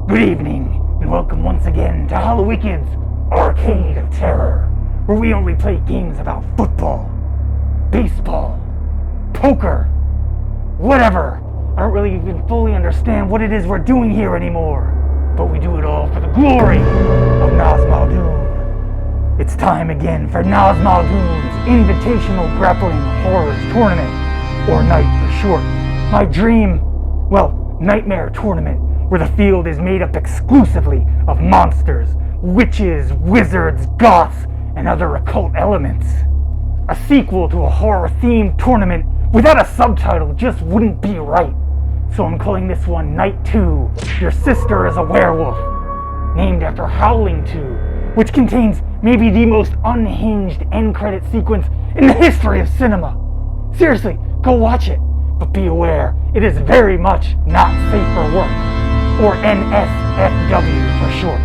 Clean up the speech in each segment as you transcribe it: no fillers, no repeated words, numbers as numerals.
Good evening, and welcome once again to Hallowicked's Arcade of Terror, where we only play games about football, baseball, poker, whatever. I don't really even fully understand what it is we're doing here anymore, but we do it all for the glory of Nazmaldun. It's time again for Nazmaldun's Invitational Grappling Horrors Tournament, or NIGHT for short. My dream, nightmare tournament, where the field is made up exclusively of monsters, witches, wizards, goths, and other occult elements. A sequel to a horror-themed tournament without a subtitle just wouldn't be right. So I'm calling this one Night 2, Your Sister is a Werewolf, named after Howling 2, which contains maybe the most unhinged end credit sequence in the history of cinema. Seriously, go watch it, but be aware, it is very much not safe for work, or NSFW for short.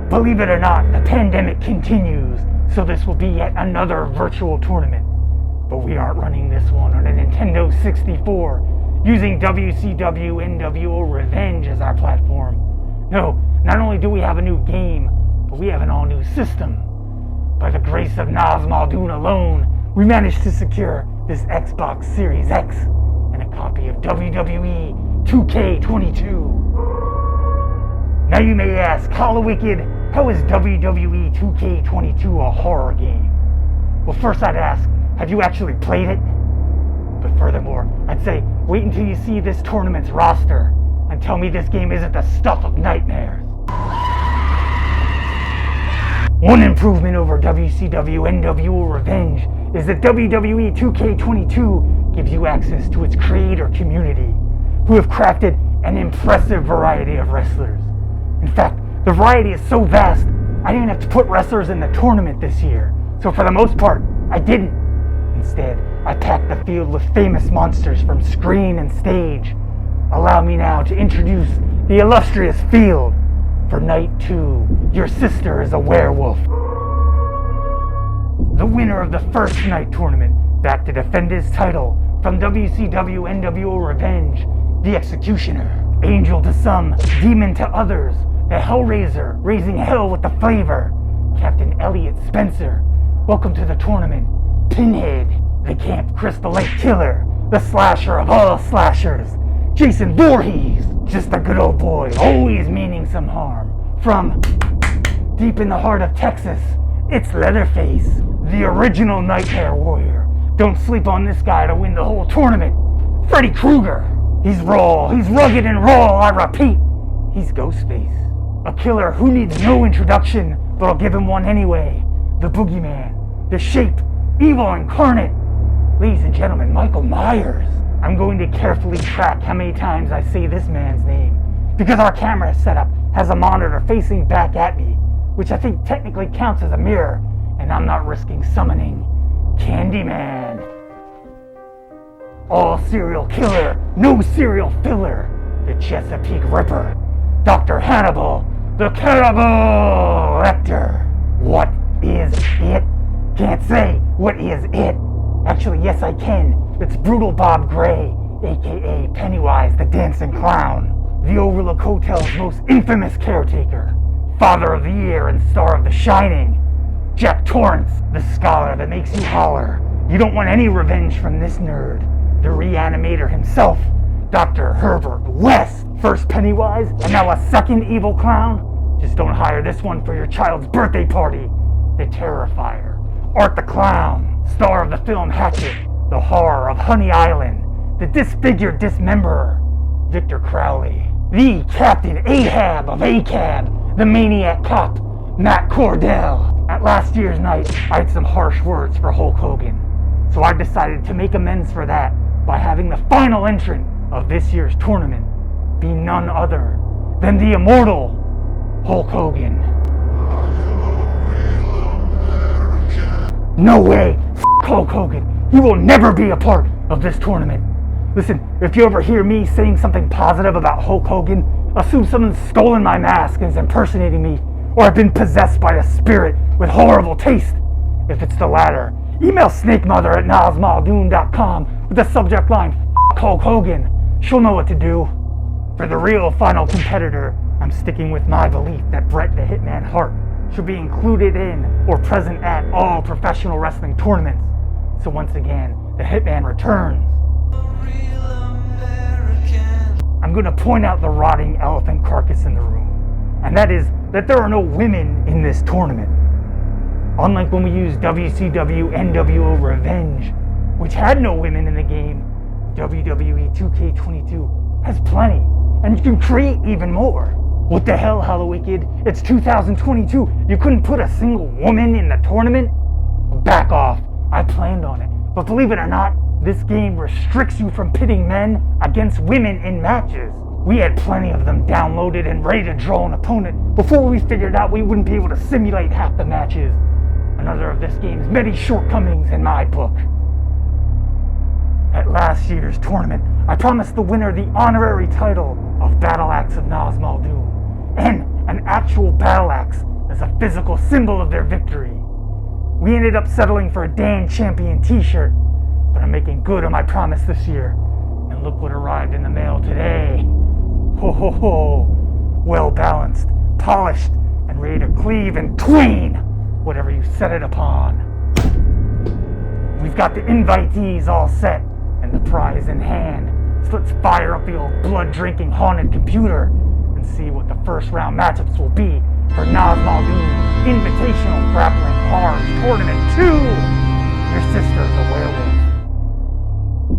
Believe it or not, the pandemic continues, so this will be yet another virtual tournament. But we aren't running this one on a Nintendo 64, using WCW NWO Revenge as our platform. No, not only do we have a new game, but we have an all-new system. By the grace of Nazmaldun alone, we managed to secure this Xbox Series X and a copy of WWE2K22. Now you may ask, Hallowicked, how is WWE2K22 a horror game? Well, first I'd ask, have you actually played it? But furthermore, I'd say, wait until you see this tournament's roster and tell me this game isn't the stuff of nightmares. One improvement over WCW NWO Revenge is that WWE 2K22 gives you access to its creator community, who have crafted an impressive variety of wrestlers. In fact, the variety is so vast, I didn't have to put wrestlers in the tournament this year, so for the most part, I didn't. Instead, I packed the field with famous monsters from screen and stage. Allow me now to introduce the illustrious field for Night 2, Your Sister is a Werewolf. The winner of the first night tournament, back to defend his title from WCW NWO Revenge, the Executioner. Angel to some, demon to others, the Hellraiser, raising hell with the flavor, Captain Elliot Spencer. Welcome to the tournament, Pinhead, the Camp Crystal Lake Killer, the slasher of all slashers, Jason VORHEES, just a good old boy, always meaning some harm. From deep in the heart of Texas, it's Leatherface, the original Nightmare Warrior. Don't sleep on this guy to win the whole tournament. Freddy Krueger. He's raw, he's rugged and raw, I repeat. He's Ghostface. A killer who needs no introduction, but I'll give him one anyway. The Boogeyman. The Shape. Evil incarnate. Ladies and gentlemen, Michael Myers. I'm going to carefully track how many times I say this man's name, because our camera setup has a monitor facing back at me, which I think technically counts as a mirror, and I'm not risking summoning CANDYMAN. All serial killer, no serial filler, the Chesapeake Ripper, Dr. Hannibal, the Cannibal LECTOR. What is it? Can't say, what is it? Actually, yes I can. It's Brutal Bob Gray, aka Pennywise the Dancing Clown, the Overlook Hotel's most infamous caretaker, Father of the Year and star of The Shining, Jack Torrance, the scholar that makes you holler. You don't want any revenge from this nerd. The reanimator himself, Dr. Herbert West, first Pennywise and now a second evil clown. Just don't hire this one for your child's birthday party. The Terrifier, Art the Clown, star of the film Hatchet, the horror of Honey Island, the disfigured dismemberer, Victor Crowley, the Captain Ahab of ACAB, the maniac cop, Matt Cordell. At last year's night, I had some harsh words for Hulk Hogan, so I decided to make amends for that by having the final entrant of this year's tournament be none other than the immortal Hulk Hogan. No way! F*** Hulk Hogan! He will never be a part of this tournament. Listen, if you ever hear me saying something positive about Hulk Hogan, assume someone's stolen my mask and is impersonating me, or I've been possessed by a spirit with horrible taste. If it's the latter, email snakemother@nazmaldun.com with the subject line, F*** Hulk Hogan. She'll know what to do. For the real final competitor, I'm sticking with my belief that Bret the Hitman Hart should be included in or present at all professional wrestling tournaments. So once again, the Hitman returns. I'm going to point out the rotting elephant carcass in the room, and that is that there are no women in this tournament. Unlike when we used WCW NWO Revenge, which had no women in the game, WWE2K22 has plenty, and you can create even more. What the hell, Hallowicked? It's 2022. You couldn't put a single woman in the tournament? Back off. I planned on it. But believe it or not, this game restricts you from pitting men against women in matches. We had plenty of them downloaded and ready to draw an opponent before we figured out we wouldn't be able to simulate half the matches. Another of this game's many shortcomings in my book. At last year's tournament, I promised the winner the honorary title of Battle Axe of Nazmaldun, and an actual battle axe as a physical symbol of their victory. We ended up settling for a Dan Champion t-shirt, but I'm making good on my promise this year, and look what arrived in the mail today. Ho ho ho! Well balanced, polished, and ready to cleave and tween whatever you set it upon. We've got the invitees all set, and the prize in hand. So let's fire up the old blood-drinking haunted computer and see what the first round matchups will be for Nazmaldun Invitational Grappling Hard Tournament 2! Your sister's a werewolf.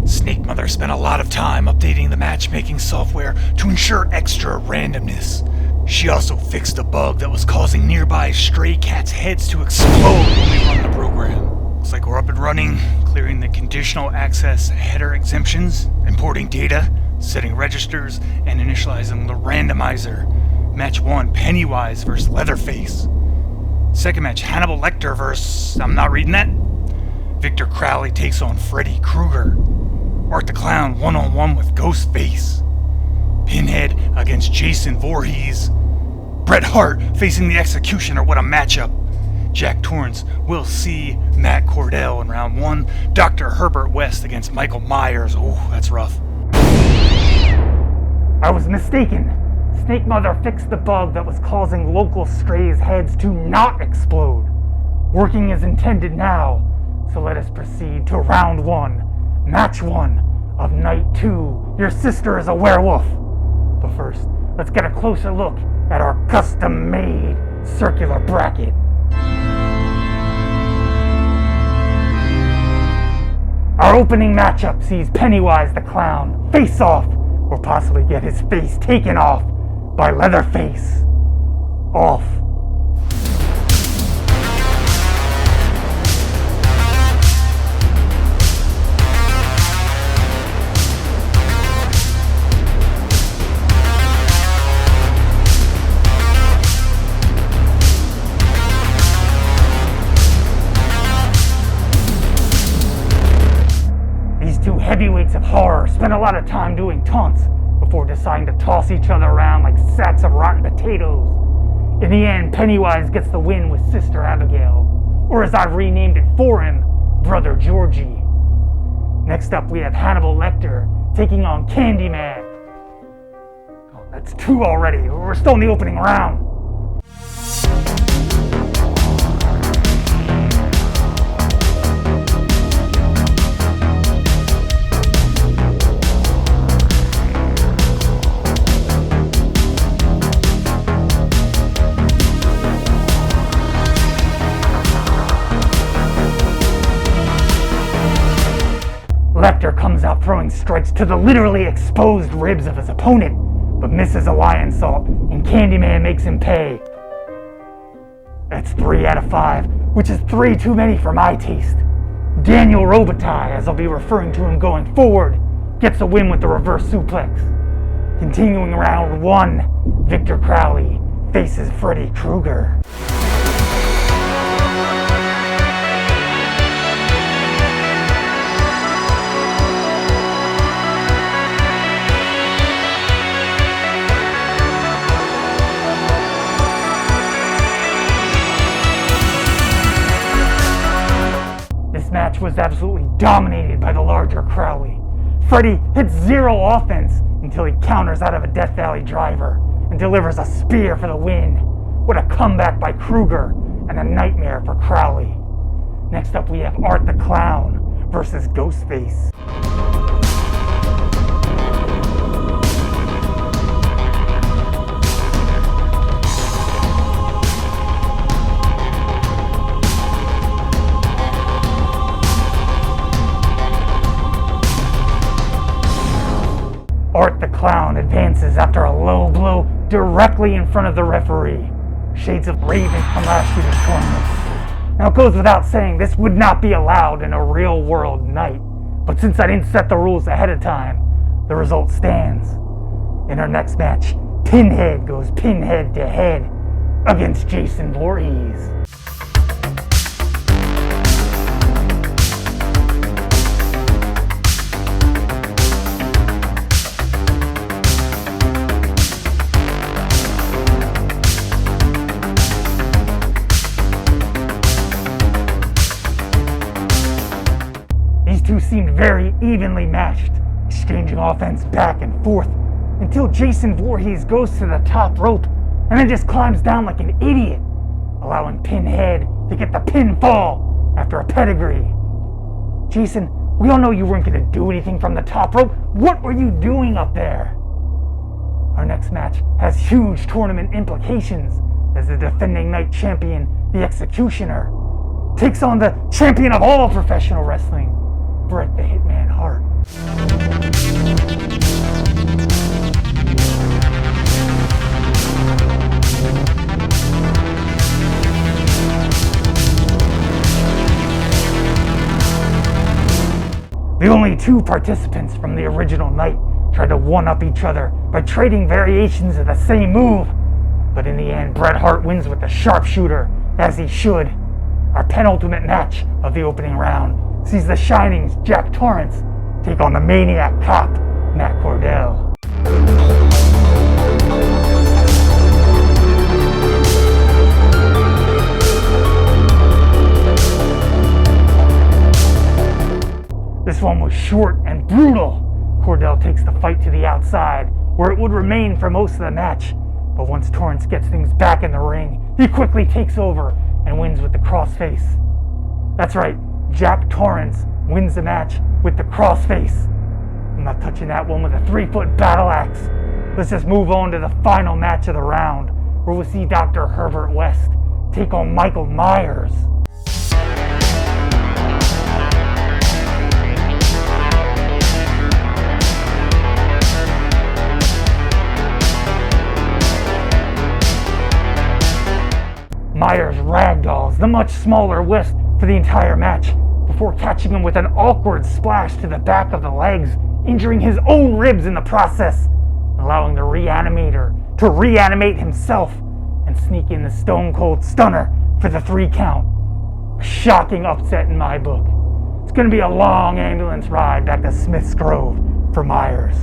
Snake Mother spent a lot of time updating the matchmaking software to ensure extra randomness. She also fixed a bug that was causing nearby stray cats' heads to explode when we run the program. Looks like we're up and running, clearing the conditional access header exemptions, importing data, setting registers, and initializing the randomizer. Match 1, Pennywise vs. Leatherface. Second match, Hannibal Lector vs. I'm not reading that. Victor Crowley takes on Freddy Krueger. Art the Clown one-on-one with Ghostface. Pinhead against Jason Voorhees. Bret Hart facing the Executioner. What a matchup. Jack Torrance will see Matt Cordell in round 1. Dr. Herbert West against Michael Myers. Oh, that's rough. I was mistaken. Snake Mother fixed the bug that was causing local strays' heads to not explode. Working as intended now. So let us proceed to round 1, match 1 of night 2. Your sister is a werewolf. But first, let's get a closer look at our custom-made circular bracket. Our opening matchup sees Pennywise the Clown face off, or possibly get his face taken off, by Leatherface. Off. Heavyweights of horror spend a lot of time doing taunts before deciding to toss each other around like sacks of rotten potatoes. In the end, Pennywise gets the win with Sister Abigail, or as I've renamed it for him, Brother Georgie. Next up, we have Hannibal Lecter taking on CANDYMAN. Oh, that's 2 already. We're still in the opening round. Lecter comes out throwing strikes to the literally exposed ribs of his opponent, but misses a lion salt, and CANDYMAN makes him pay. That's 3 out of 5, which is 3 too many for my taste. Daniel Robitaille, as I'll be referring to him going forward, gets a win with the reverse suplex. Continuing round 1, Victor Crowley faces Freddy Krueger. Match was absolutely dominated by the larger Crowley, Freddy hits zero offense until he counters out of a Death Valley driver and delivers a spear for the win. What a comeback by KRUEGER and a nightmare for CROWLEY. Next up we have Art the Clown versus GHOSTFACE. Art the Clown advances after a low blow directly in front of the referee. Shades of Raven from last year's tournament. Now it goes without saying this would not be allowed in a real world night, but since I didn't set the rules ahead of time, the result stands. In our next match, Pinhead goes pinhead to head against Jason Voorhees. Two seemed very evenly matched, exchanging offense back and forth, until Jason Voorhees goes to the top rope and then just climbs down like an idiot, allowing Pinhead to get the pinfall after a pedigree. Jason, we all know you weren't going to do anything from the top rope. What were you doing up there? Our next match has huge tournament implications as the defending night champion, the Executioner, takes on the champion of all professional wrestling, Bret the Hitman Hart. The only two participants from the original night tried to one-up each other by trading variations of the same move, but in the end Bret Hart wins with the sharpshooter, as he should. Our penultimate match of the opening round sees the Shining's Jack Torrance take on the Maniac Cop, Matt Cordell. This one was short and brutal. Cordell takes the fight to the outside, where it would remain for most of the match, but once Torrance gets things back in the ring, he quickly takes over and wins with the crossface. That's right, Jack Torrance wins the match with the crossface. I'm not touching that one with a 3-foot battle axe. Let's just move on to the final match of the round, where we'll see Dr. Herbert West take on Michael Myers. Myers ragdolls the much smaller West for the entire match, before catching him with an awkward splash to the back of the legs, injuring his own ribs in the process, allowing the reanimator to reanimate himself and sneak in the Stone Cold Stunner for the 3 count. A shocking upset in my book. It's going to be a long ambulance ride back to Smith's Grove for Myers.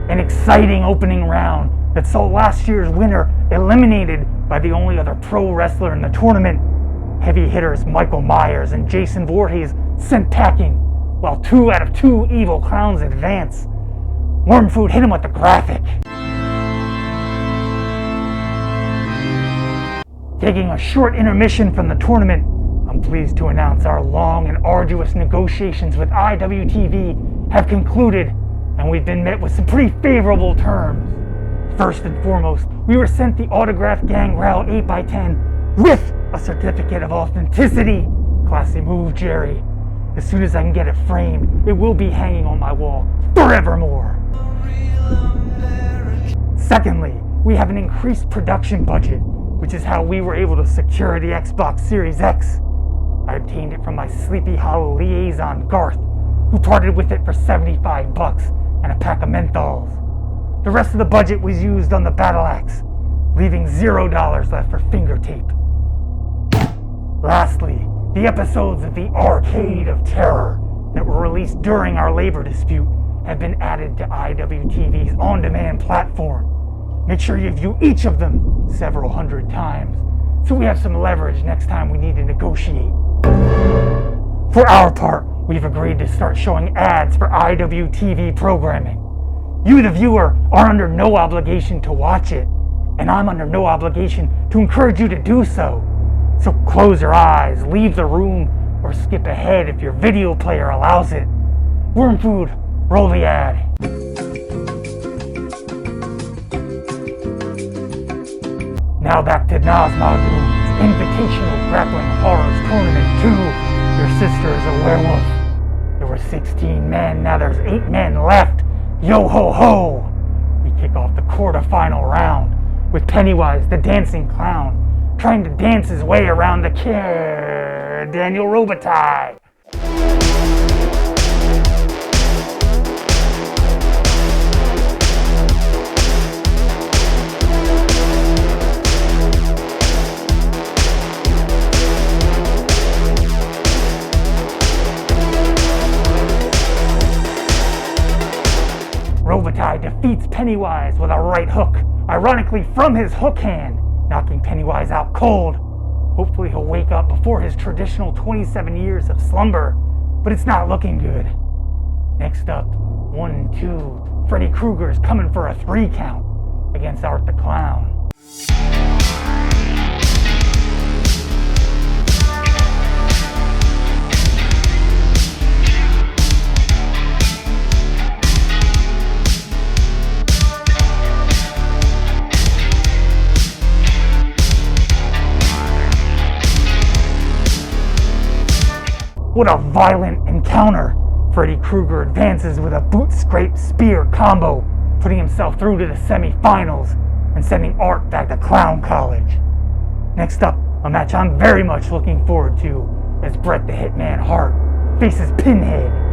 An exciting opening round that saw last year's winner eliminated by the only other pro wrestler in the tournament. Heavy hitters Michael Myers and Jason Voorhees sent packing, while 2 out of 2 evil clowns advance. Wormfood hit him with the graphic. Taking a short intermission from the tournament, I'm pleased to announce our long and arduous negotiations with IWTV have concluded, and we've been met with some pretty favorable terms. First and foremost, we were sent the autographed Gangrel 8x10 with a certificate of authenticity. Classy move, Jerry. As soon as I can get it framed, it will be hanging on my wall forevermore. Secondly, we have an increased production budget, which is how we were able to secure the Xbox Series X. I obtained it from my Sleepy Hollow liaison, Garth, who parted with it for $75 and a pack of menthols. The rest of the budget was used on the battle axe, leaving $0 left for finger tape. Lastly, the episodes of the Arcade of Terror that were released during our labor dispute have been added to IWTV's on-demand platform. Make sure you view each of them several hundred times, so we have some leverage next time we need to negotiate. For our part, we've agreed to start showing ads for IWTV programming. You, the viewer, are under no obligation to watch it, and I'm under no obligation to encourage you to do so. So close your eyes, leave the room, or skip ahead if your video player allows it. Worm Food, roll the ad. Now back to Nazmaldun's Invitational Grappling Horrors Tournament 2. Your sister is a werewolf. There were 16 men, now there's 8 men left. Yo ho ho! We kick off the quarterfinal round with Pennywise, the dancing clown, trying to dance his way around the Daniel Robitaille. Robitaille defeats Pennywise with a right hook, ironically from his hook hand, knocking Pennywise out cold. Hopefully he'll wake up before his traditional 27 years of slumber, but it's not looking good. Next up, 1, 2, Freddy Krueger's coming for a 3 count against Art the Clown. What a violent encounter! Freddy Krueger advances with a boot scrape spear combo, putting himself through to the semi-finals and sending Art back to Clown College. Next up, a match I'm very much looking forward to as Bret the Hitman Hart faces Pinhead.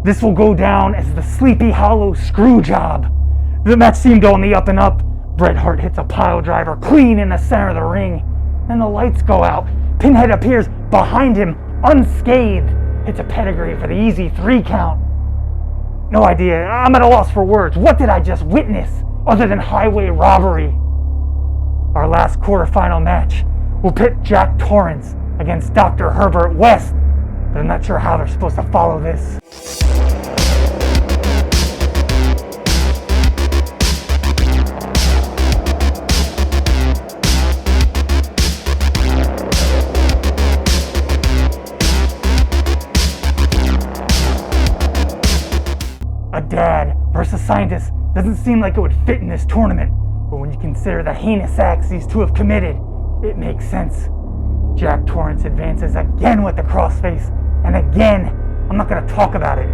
This will go down as the Sleepy Hollow screw job. The match seemed on the up and up. Bret Hart hits a pile driver clean in the center of the ring. Then the lights go out. Pinhead appears behind him, unscathed. Hits a pedigree for the easy 3 count. No idea. I'm at a loss for words. What did I just witness other than highway robbery? Our last quarterfinal match will pit Jack Torrance against Dr. Herbert West, but I'm not sure how they're supposed to follow this. A dad versus scientist doesn't seem like it would fit in this tournament, but when you consider the heinous acts these two have committed, it makes sense. Jack Torrance advances again with the crossface, and again, I'm not going to talk about it.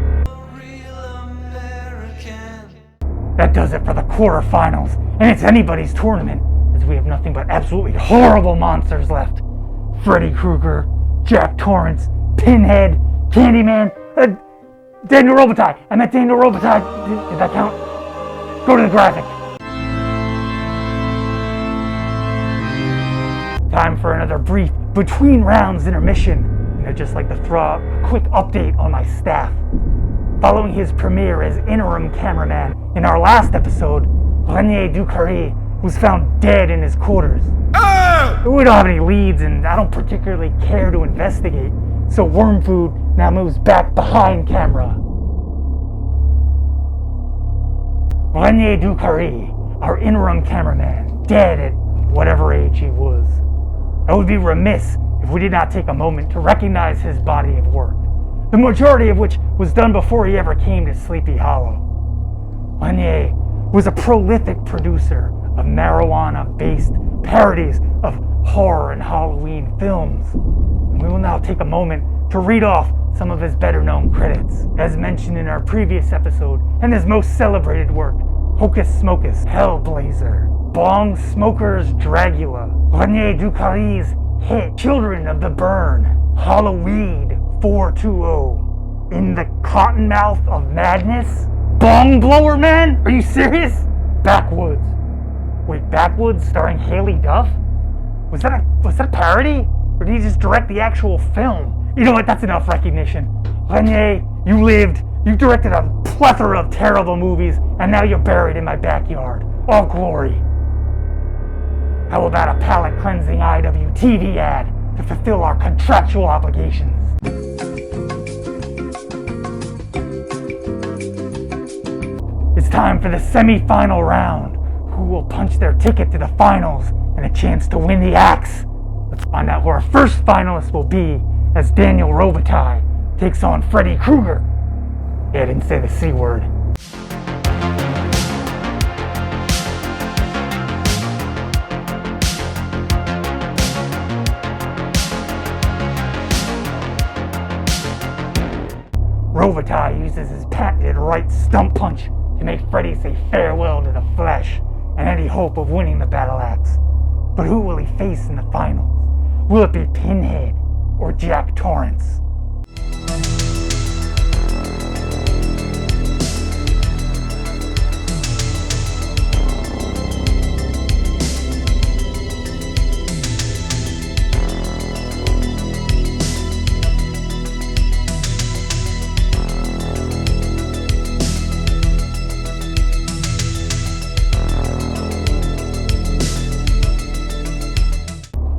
That does it for the quarterfinals, and it's anybody's tournament, as we have nothing but absolutely horrible monsters left. Freddy Krueger, Jack Torrance, Pinhead, Candyman, Daniel Robitaille. I meant Daniel Robitaille. Did that count? Go to the graphic. Time for another brief between rounds intermission. And I'd just like to throw out a quick update on my staff. Following his premiere as interim cameraman in our last episode, Renier Ducarry was found dead in his quarters. We don't have any leads, and I don't particularly care to investigate, so Worm Food now moves back behind camera. Renier Ducarry, our interim cameraman, dead at whatever age he was. I would be remiss if we did not take a moment to recognize his body of work, the majority of which was done before he ever came to Sleepy Hollow. Renier was a prolific producer of marijuana-based parodies of horror and Halloween films. And we will now take a moment to read off some of his better-known credits. As mentioned in our previous episode, and his most celebrated work, Hocus Smocus, Hellblazer, Bong Smoker's Dragula, Renier Ducarry's hit Children of the Burn, Halloween 420, In the Cottonmouth of Madness, Bong Blower Man? Are you serious? Backwoods, Wait, Backwoods starring Haley Duff? Was that a parody? Or did he just direct the actual film? You know what, that's enough recognition. Rene, you lived, you directed a plethora of terrible movies, and now you're buried in my backyard. All glory. How about a palate-cleansing IWTV ad to fulfill our contractual obligations? It's time for the semi-final round. Who will punch their ticket to the finals and a chance to win the axe? Let's find out who our first finalist will be as Daniel Robitaille takes on Freddy Krueger. Yeah, I didn't say the C word. Robitaille uses his patented right stump punch to make Freddy say farewell to the flesh and any hope of winning the battle axe. But who will he face in the finals? Will it be Pinhead or Jack Torrance?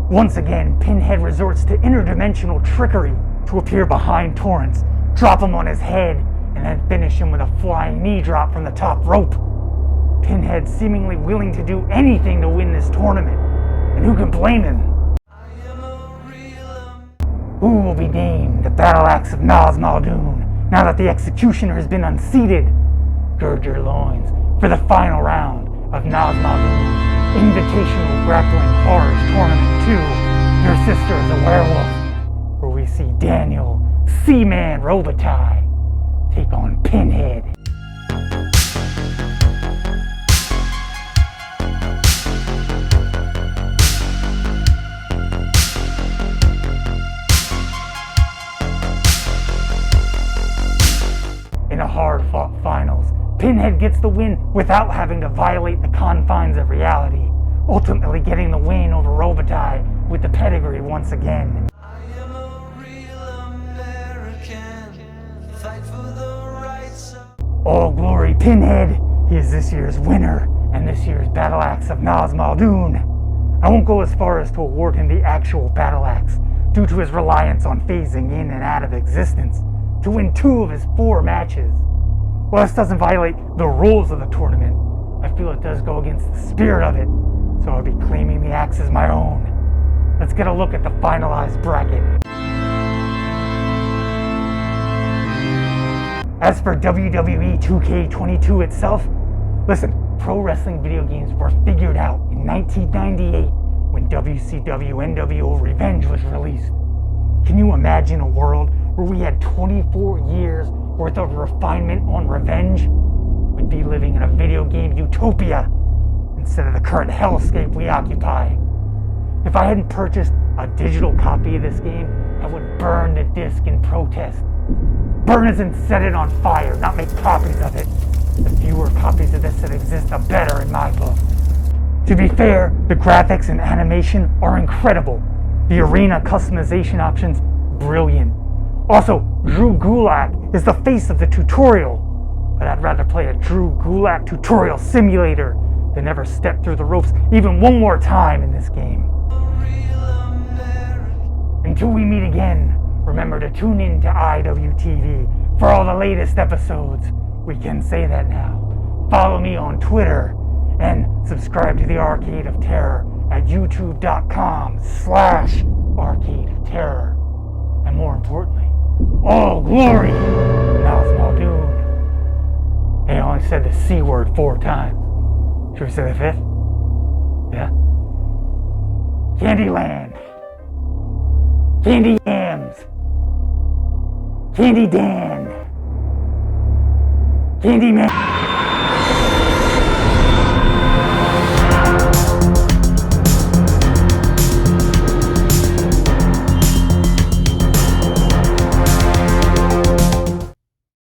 Once again, Pinhead resorts to interdimensional trickery to appear behind Torrance, drop him on his head, and then finish him with a flying knee drop from the top rope. Pinhead seemingly willing to do anything to win this tournament, and who can blame him? Who will be named the battle axe of Nazmaldun now that the executioner has been unseated? Gird your loins for the final round of Nazmaldun's Invitational Grappling Horrors Tournament 2, Your Sister is a Werewolf, where we see Daniel Seaman Robitaille take on Pinhead. In a hard-fought finals, Pinhead gets the win without having to violate the confines of reality, ultimately getting the win over Robitaille with the pedigree once again. I am a real American, fight for the rights of... All glory, Pinhead! He is this year's winner, and this year's battle axe of Nazmaldun. I won't go as far as to award him the actual battle axe, due to his reliance on phasing in and out of existence, to win 2 of his 4 matches. While this doesn't violate the rules of the tournament, I feel it does go against the spirit of it, so I'll be claiming the axe as my own. Let's get a look at the finalized bracket. As for WWE2K22 itself, listen, pro wrestling video games were figured out in 1998 when WCW NWO Revenge was released. Can you imagine a world where we had 24 years worth of refinement on Revenge? We'd be living in a video game utopia instead of the current hellscape we occupy. If I hadn't purchased a digital copy of this game, I would burn the disc in protest. Burn as in set it on fire, not make copies of it. The fewer copies of this that exist, the better in my book. To be fair, the graphics and animation are incredible. The arena customization options, brilliant. Also, Drew Gulak is the face of the tutorial, but I'd rather play a Drew Gulak tutorial simulator than ever step through the ropes even one more time in this game. Until we meet again, remember to tune in to IWTV for all the latest episodes. We can say that now. Follow me on Twitter and subscribe to the Arcade of Terror at youtube.com/Arcade of Terror. And more importantly, all glory, Nazmaldun. Hey, I only said the C word 4 times. Should we say the 5th? Yeah. Candyland. Candy Yams. Candy Dan. Candyman.